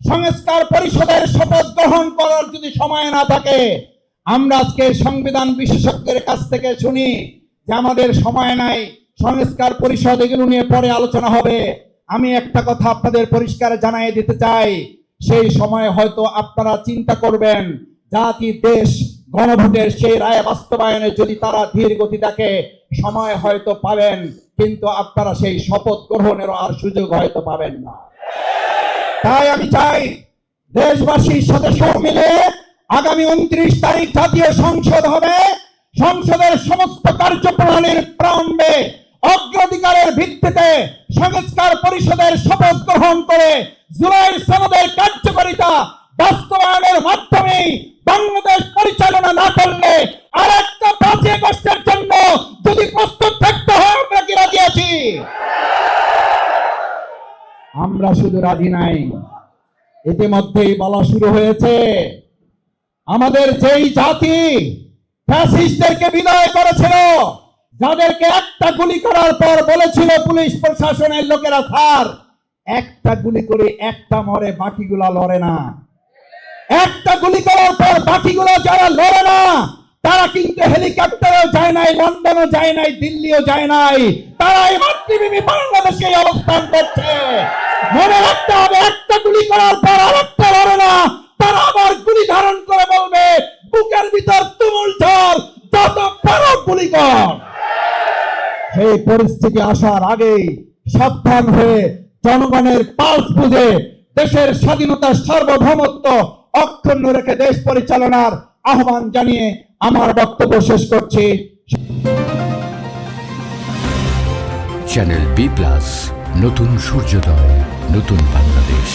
সংস্কার পরিষদের শপথ গ্রহণ করার যদি সময় না থাকে, আমরা আজকে সংবিধান বিশেষজ্ঞের কাছ থেকে শুনি যে আমাদের সময় নাই, সংস্কার পরিষদ এগুলো নিয়ে পরে আলোচনা হবে। আমি একটা কথা আপনাদের পরিষ্কার জানিয়ে দিতে চাই, সেই সময় হয়তো আপনারা চিন্তা করবেন জাতি দেশ গণভোটের সেই রায় বাস্তবায়নে যদি তারা ধীর গতি দেখে সময় হয়তো পাবেন, কিন্তু আপনারা সেই শপথ গ্রহণেরও আর সুযোগ হয়তো পাবেন না। তাই আমি চাই দেশবাসীর সাথে সব মিলে আগামী 29 তারিখ জাতীয় সংসদ হবে। সংসদের সমস্ত কার্যপ্রণালীর প্রারম্ভে অগ্রাধিকারের ভিত্তিতে সংস্কার পরিষদের শপথ গ্রহণ করে জুলাইয়ের সনদের কার্যকারিতা বাস্তবায়নের মাধ্যমে বাংলাদেশ পরিচালনা না করলে আরেকটা 5 আগস্টের জন্য যদি প্রস্তুত থাকতে হয়, আমরা কি রাজি আছি? আমরা শুধু রাজি নাই, ইতিমধ্যেই বলা শুরু হয়েছে আমাদের যেই জাতি ফ্যাসিস্টদেরকে বিদায় করেছিল, যাদেরকে একটা গুলি করার পর বলেছিল পুলিশ প্রশাসনের লোকেরা, স্যার একটা গুলি করে একটা মরে বাকিগুলা লড়ে না, একটা গুলি করার পর বাকিগুলো যারা লড়ে না তারা কিন্তু হেলিকপ্টারেও যায় নাই, লন্ডনও যায় নাই, দিল্লিও যায় নাই, তারা এই মাতৃভূমি বাংলাদেশে অবস্থান করছে। মনে রাখতে হবে, একটা গুলি করার পর আরেকটা লড়ে না, তারা আবার গুলি ধারণ করে বলবে বুকের ভিতর তুমুল ঝড়, যত পারো গুলি কর। সেই পরিস্থিতি আসার আগেই সাবধান হয়ে জনগণের পালস বুঝে দেশের স্বাধীনতার সার্বভৌমত্ব অক্ষুণ্ণ রেখে দেশ পরিচালনার আহ্বান জানিয়ে আমার বক্তব্য শেষ করছি। চ্যানেল বি প্লাস, নতুন সূর্যোদয়, নতুন বাংলাদেশ।